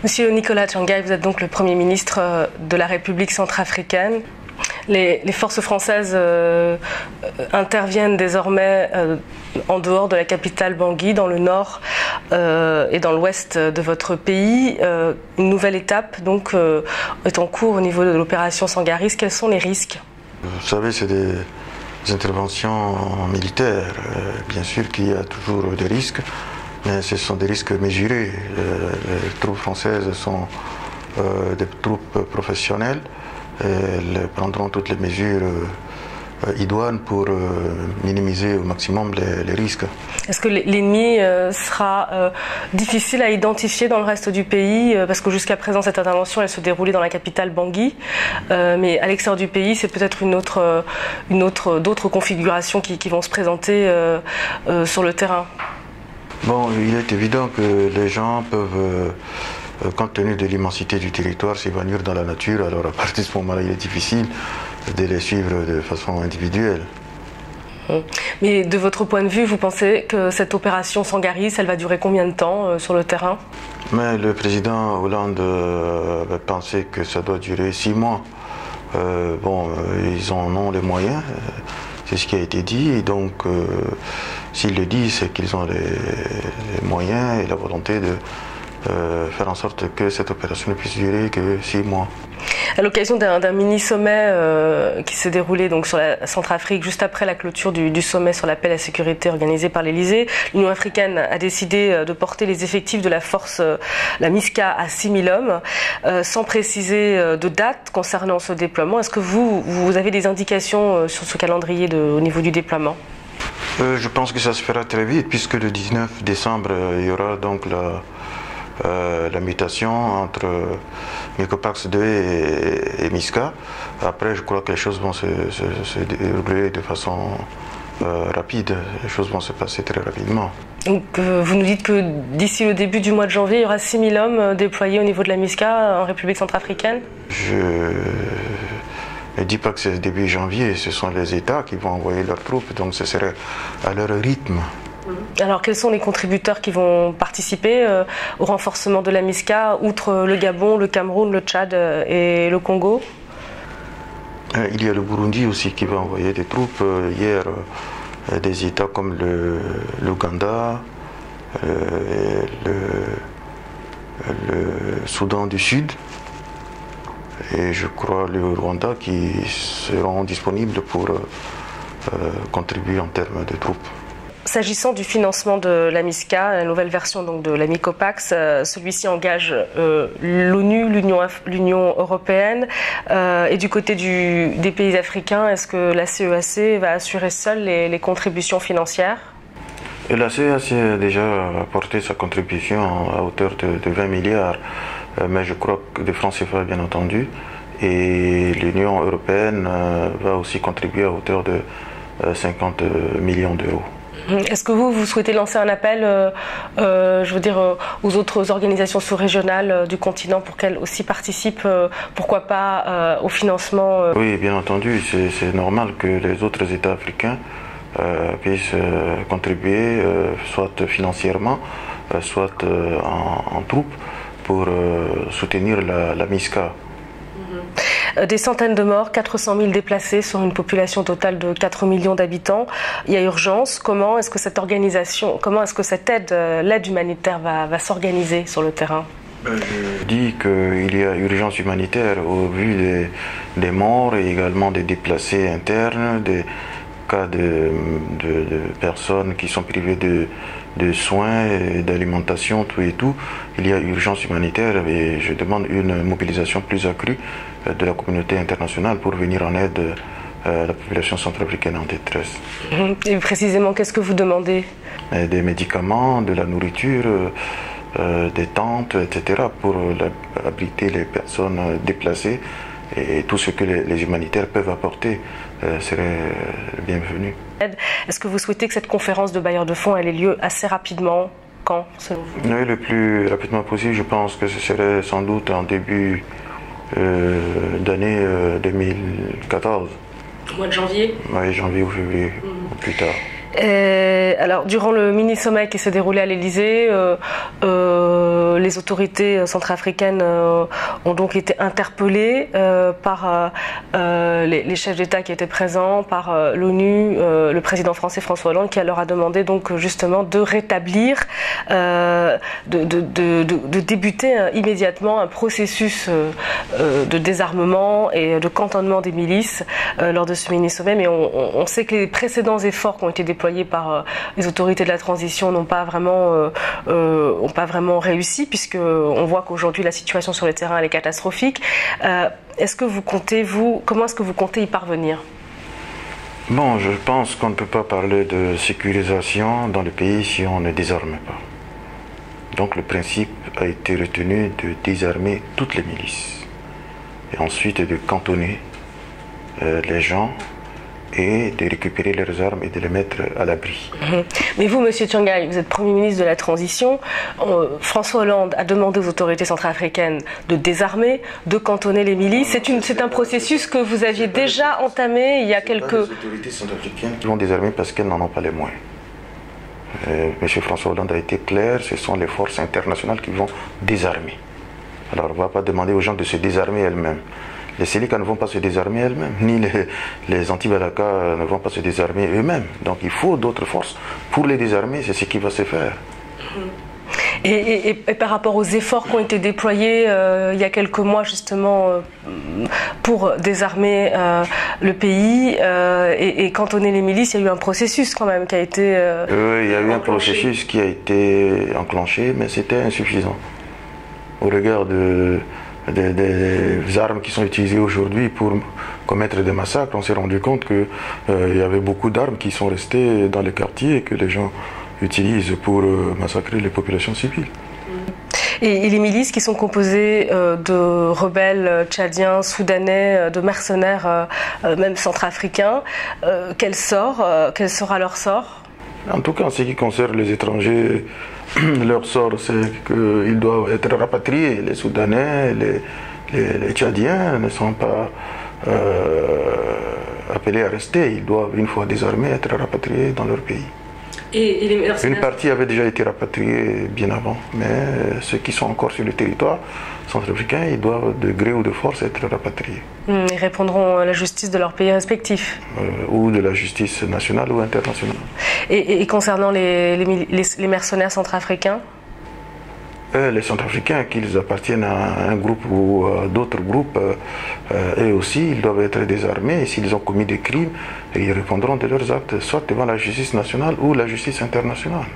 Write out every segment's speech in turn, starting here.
Monsieur Nicolas Tchangaï, vous êtes donc le Premier ministre de la République centrafricaine. Les forces françaises interviennent désormais en dehors de la capitale Bangui, dans le nord et dans l'ouest de votre pays. Une nouvelle étape donc, est en cours au niveau de l'opération Sangaris. Quels sont les risques? Vous savez, c'est des interventions militaires. Bien sûr qu'il y a toujours des risques, mais ce sont des risques mesurés. Les troupes françaises sont des troupes professionnelles. Elles prendront toutes les mesures idoines pour minimiser au maximum les risques. Est-ce que l'ennemi sera difficile à identifier dans le reste du pays? Parce que jusqu'à présent, cette intervention, elle se déroulait dans la capitale Bangui. Mais à l'extérieur du pays, c'est peut-être d'autres configurations qui vont se présenter sur le terrain. Bon, il est évident que les gens peuvent, compte tenu de l'immensité du territoire, s'évanouir dans la nature. Alors à partir de ce moment-là, il est difficile de les suivre de façon individuelle. Mais de votre point de vue, vous pensez que cette opération Sangaris, elle va durer combien de temps sur le terrain? Mais le président Hollande avait pensé que ça doit durer 6 mois. Ils en ont les moyens, c'est ce qui a été dit. Et donc, s'ils le disent, c'est qu'ils ont les moyens et la volonté de faire en sorte que cette opération ne puisse durer que 6 mois. À l'occasion d'un mini-sommet qui s'est déroulé donc sur la Centrafrique, juste après la clôture du sommet sur la paix et la sécurité organisé par l'Elysée, l'Union africaine a décidé de porter les effectifs de la force, la MISCA, à 6 000 hommes, sans préciser de date concernant ce déploiement. Est-ce que vous avez des indications sur ce calendrier au niveau du déploiement? Je pense que ça se fera très vite, puisque le 19 décembre, il y aura donc la mutation entre Mycopax 2 et MISCA. Après, je crois que les choses vont se dérouler de façon rapide. Les choses vont se passer très rapidement. Donc, vous nous dites que d'ici le début du mois de janvier, il y aura 6 000 hommes déployés au niveau de la MISCA en République centrafricaine? Je ne dis pas que c'est le début janvier, ce sont les États qui vont envoyer leurs troupes, donc ce serait à leur rythme. Alors, quels sont les contributeurs qui vont participer au renforcement de la MISCA, outre le Gabon, le Cameroun, le Tchad et le Congo? Il y a le Burundi aussi qui va envoyer des troupes. Hier, des États comme l'Ouganda, le Soudan du Sud et je crois le Rwanda qui seront disponibles pour contribuer en termes de troupes. S'agissant du financement de la MISCA, la nouvelle version donc de la MICOPAX, celui-ci engage l'ONU, l'Union européenne. Et du côté des pays africains, est-ce que la CEAC va assurer seule les contributions financières? Et la CEAC a déjà apporté sa contribution à hauteur de 20 milliards, mais je crois que de francs CFA bien entendu. Et l'Union européenne va aussi contribuer à hauteur de 50 millions d'euros. Est-ce que vous souhaitez lancer un appel aux autres organisations sous-régionales du continent pour qu'elles aussi participent, pourquoi pas, au financement? Oui, bien entendu, c'est normal que les autres États africains puissent contribuer, soit financièrement, soit en troupes, pour soutenir la MISCA. Des centaines de morts, 400 000 déplacés sur une population totale de 4 millions d'habitants. Il y a urgence. Comment est-ce que cette aide, l'aide humanitaire va s'organiser sur le terrain? Je dis qu'il y a urgence humanitaire au vu des morts et également des déplacés internes, des cas de personnes qui sont privées de soins, d'alimentation, tout et tout. Il y a urgence humanitaire et je demande une mobilisation plus accrue de la communauté internationale pour venir en aide à la population centrafricaine en détresse. Et précisément, qu'est-ce que vous demandez? Des médicaments, de la nourriture, des tentes, etc. pour abriter les personnes déplacées et tout ce que les humanitaires peuvent apporter serait bienvenu. Est-ce que vous souhaitez que cette conférence de bailleurs de fonds ait lieu assez rapidement? Quand, selon vous? Oui, le plus rapidement possible. Je pense que ce serait sans doute en début d'année 2014. Au mois de janvier? Oui, janvier ou février, ou plus tard. Alors, durant le mini-sommet qui s'est déroulé à l'Elysée, les autorités centrafricaines ont donc été interpellées par les chefs d'État qui étaient présents, par l'ONU, le président français François Hollande, qui leur a demandé donc justement de rétablir, de débuter immédiatement un processus de désarmement et de cantonnement des milices lors de ce mini-sommet. Mais on sait que les précédents efforts qui ont été déployés par les autorités de la transition n'ont pas vraiment réussi, puisque on voit qu'aujourd'hui la situation sur le terrain elle est catastrophique. Comment est-ce que vous comptez y parvenir? Bon, je pense qu'on ne peut pas parler de sécurisation dans le pays si on ne désarme pas. Donc le principe a été retenu de désarmer toutes les milices et ensuite de cantonner les gens et de récupérer leurs armes et de les mettre à l'abri. Mais vous, Monsieur Tiangai, vous êtes Premier ministre de la Transition. François Hollande a demandé aux autorités centrafricaines de désarmer, de cantonner les milices. C'est un processus que vous aviez déjà entamé il y a quelques... Les autorités centrafricaines qui vont désarmer parce qu'elles n'en ont pas les moyens. Monsieur François Hollande a été clair, ce sont les forces internationales qui vont désarmer. Alors on ne va pas demander aux gens de se désarmer elles-mêmes. Les Sélicas ne vont pas se désarmer elles-mêmes, ni les anti-Balaka ne vont pas se désarmer eux-mêmes. Donc il faut d'autres forces pour les désarmer, c'est ce qui va se faire. Et par rapport aux efforts qui ont été déployés il y a quelques mois justement pour désarmer le pays et cantonner les milices, il y a eu un processus quand même qui a été il y a eu un processus qui a été enclenché, mais c'était insuffisant. Au regard des armes qui sont utilisées aujourd'hui pour commettre des massacres, on s'est rendu compte qu'il y avait beaucoup d'armes qui sont restées dans les quartiers et que les gens utilisent pour massacrer les populations civiles. Et les milices qui sont composées de rebelles tchadiens, soudanais, de mercenaires, même centrafricains, quel sera leur sort? En tout cas, en ce qui concerne les étrangers, leur sort, c'est qu'ils doivent être rapatriés. Les Soudanais, les Tchadiens ne sont pas appelés à rester. Ils doivent, une fois désarmés, être rapatriés dans leur pays. Une partie avait déjà été rapatriée bien avant, mais ceux qui sont encore sur le territoire centrafricain, ils doivent de gré ou de force être rapatriés. Ils répondront à la justice de leur pays respectif. Ou de la justice nationale ou internationale. Et concernant les mercenaires centrafricains? Les Centrafricains, qu'ils appartiennent à un groupe ou à d'autres groupes, eux aussi, ils doivent être désarmés. Et s'ils ont commis des crimes, ils répondront de leurs actes, soit devant la justice nationale ou la justice internationale.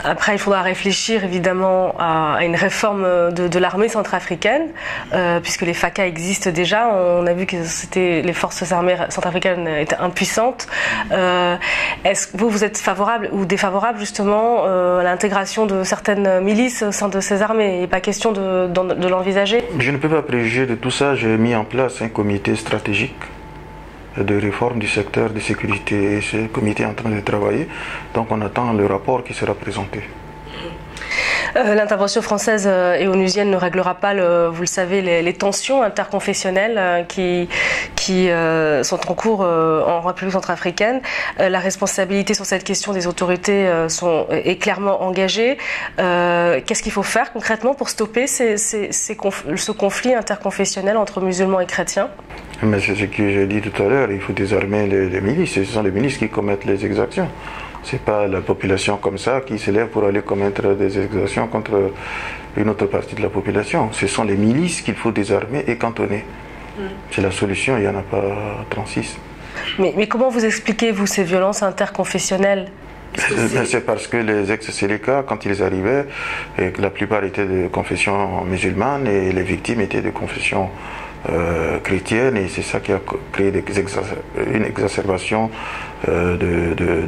Après, il faudra réfléchir évidemment à une réforme de l'armée centrafricaine, puisque les FACA existent déjà. On a vu que les forces armées centrafricaines étaient impuissantes. Est-ce que vous êtes favorable ou défavorable justement à l'intégration de certaines milices au sein de ces armées? Il n'est pas question de l'envisager? Je ne peux pas préjuger de tout ça. J'ai mis en place un comité stratégique de réforme du secteur de sécurité et ce comité est en train de travailler. Donc on attend le rapport qui sera présenté. L'intervention française et onusienne ne réglera pas, vous le savez, les tensions interconfessionnelles qui sont en cours en République centrafricaine. La responsabilité sur cette question des autorités est clairement engagée. Qu'est-ce qu'il faut faire concrètement pour stopper ce conflit interconfessionnel entre musulmans et chrétiens? Mais c'est ce que j'ai dit tout à l'heure, il faut désarmer les milices. Ce sont les milices qui commettent les exactions. Ce n'est pas la population comme ça qui se lève pour aller commettre des exactions contre une autre partie de la population. Ce sont les milices qu'il faut désarmer et cantonner. C'est la solution, il n'y en a pas 36. Mais comment vous expliquez-vous ces violences interconfessionnelles? C'est parce que les ex-Sélicas, quand ils arrivaient, la plupart étaient de confession musulmane et les victimes étaient de confession chrétienne, et c'est ça qui a créé une exacerbation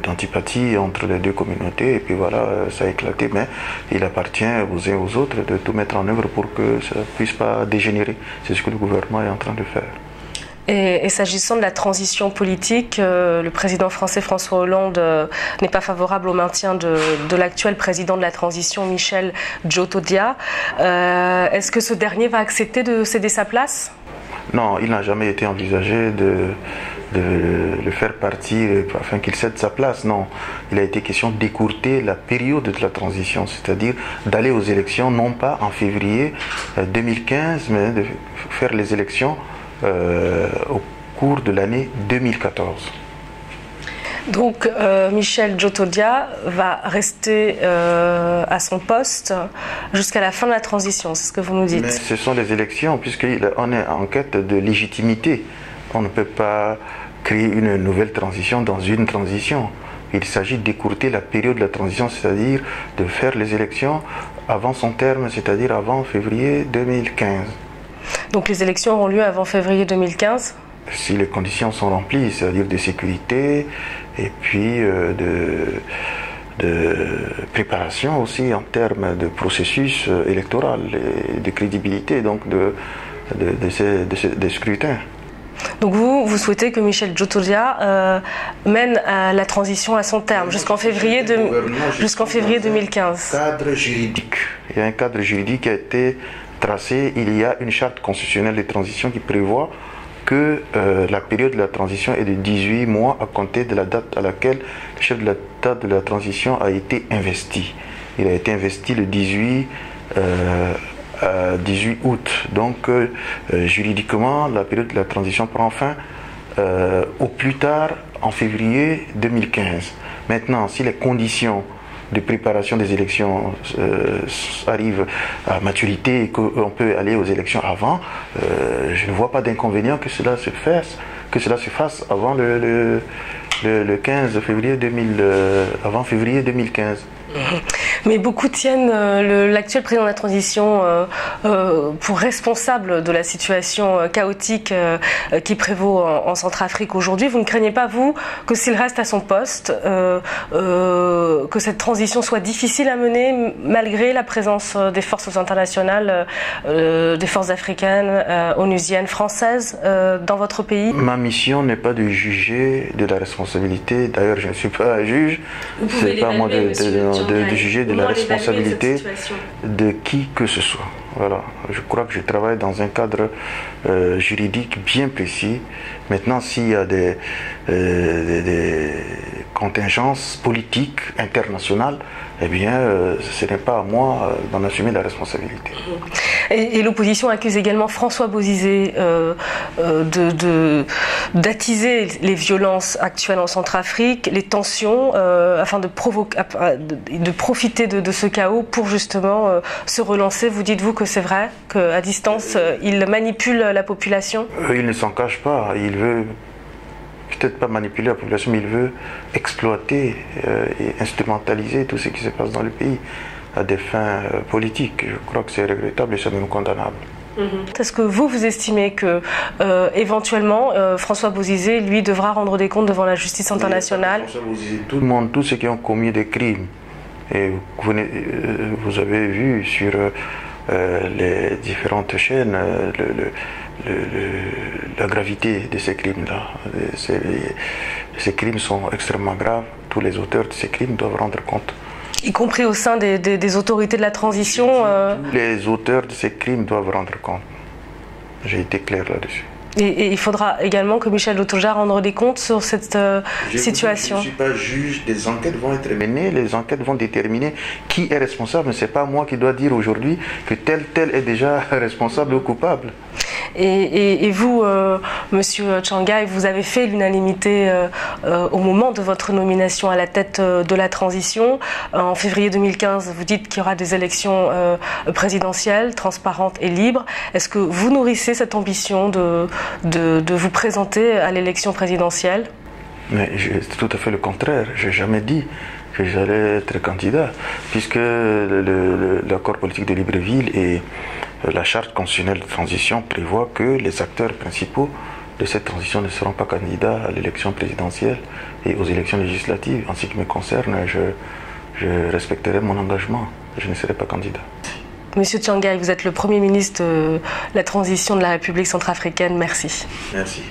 d'antipathie entre les deux communautés, et puis voilà, ça a éclaté. Mais il appartient aux uns et aux autres de tout mettre en œuvre pour que ça ne puisse pas dégénérer. C'est ce que le gouvernement est en train de faire. Et s'agissant de la transition politique, le président français François Hollande n'est pas favorable au maintien de l'actuel président de la transition, Michel Djotodia. Est-ce que ce dernier va accepter de céder sa place? Non, il n'a jamais été envisagé de le faire partir afin qu'il cède sa place. Non, il a été question d'écourter la période de la transition, c'est-à-dire d'aller aux élections non pas en février 2015, mais de faire les élections au cours de l'année 2014. Donc Michel Djotodia va rester à son poste jusqu'à la fin de la transition, c'est ce que vous nous dites. Mais ce sont les élections, puisqu'on est en quête de légitimité. On ne peut pas créer une nouvelle transition dans une transition. Il s'agit d'écourter la période de la transition, c'est-à-dire de faire les élections avant son terme, c'est-à-dire avant février 2015. Donc les élections auront lieu avant février 2015 ? Si les conditions sont remplies, c'est-à-dire de sécurité et puis de préparation aussi en termes de processus électoral et de crédibilité donc des scrutins. Donc vous souhaitez que Michel Djotodia mène la transition à son terme jusqu'en février 2015. Cadre juridique. Il y a un cadre juridique qui a été tracé. Il y a une charte constitutionnelle de transition qui prévoit que la période de la transition est de 18 mois à compter de la date à laquelle le chef de l'État de la transition a été investi. Il a été investi le 18 août. Donc juridiquement, la période de la transition prend fin au plus tard en février 2015. Maintenant, si les conditions de préparation des élections arrivent à maturité et qu'on peut aller aux élections avant, je ne vois pas d'inconvénient que cela se fasse avant le 15 février avant février 2015. Mais beaucoup tiennent l'actuel président de la transition pour responsable de la situation chaotique qui prévaut en Centrafrique aujourd'hui. Vous ne craignez pas, vous, que s'il reste à son poste, que cette transition soit difficile à mener malgré la présence des forces internationales, des forces africaines, onusiennes, françaises dans votre pays? Ma mission n'est pas de juger de la responsabilité. D'ailleurs, je ne suis pas un juge. C'est pas moi de juger de la responsabilité de qui que ce soit. Voilà. Je crois que je travaille dans un cadre juridique bien précis. Maintenant, s'il y a des contingences politiques internationales, eh bien, ce n'est pas à moi d'en assumer la responsabilité. Et l'opposition accuse également François Bozizé d'attiser les violences actuelles en Centrafrique, les tensions, afin de profiter de ce chaos pour justement se relancer. Vous dites-vous que c'est vrai, qu'à distance, il manipule la population? Il ne s'en cache pas. Il veut peut-être pas manipuler la population, mais il veut exploiter et instrumentaliser tout ce qui se passe dans le pays à des fins politiques. Je crois que c'est regrettable et c'est même condamnable. Est-ce que vous estimez que éventuellement François Bozizé, lui, devra rendre des comptes devant la justice internationale? François Bozizé, tout le monde, tous ceux qui ont commis des crimes, et vous avez vu sur les différentes chaînes la gravité de ces crimes-là. Ces crimes sont extrêmement graves. Tous les auteurs de ces crimes doivent rendre compte. Y compris au sein des autorités de la transition Les auteurs de ces crimes doivent rendre compte. J'ai été clair là-dessus. Et il faudra également que Michel Djotodia rende des comptes sur cette situation. Je ne suis pas juge, des enquêtes vont être menées, les enquêtes vont déterminer qui est responsable, mais ce n'est pas moi qui dois dire aujourd'hui que tel est déjà responsable ou coupable. Et vous, Monsieur Tsvangirai, vous avez fait l'unanimité au moment de votre nomination à la tête de la transition. En février 2015, vous dites qu'il y aura des élections présidentielles, transparentes et libres. Est-ce que vous nourrissez cette ambition de vous présenter à l'élection présidentielle? Mais c'est tout à fait le contraire. Je n'ai jamais dit que j'allais être candidat, puisque l'accord politique de Libreville et la charte constitutionnelle de transition prévoit que les acteurs principaux de cette transition ne seront pas candidats à l'élection présidentielle et aux élections législatives. En ce qui me concerne, je respecterai mon engagement. Je ne serai pas candidat. Monsieur Tsvangirai, vous êtes le Premier ministre de la transition de la République centrafricaine. Merci. Merci.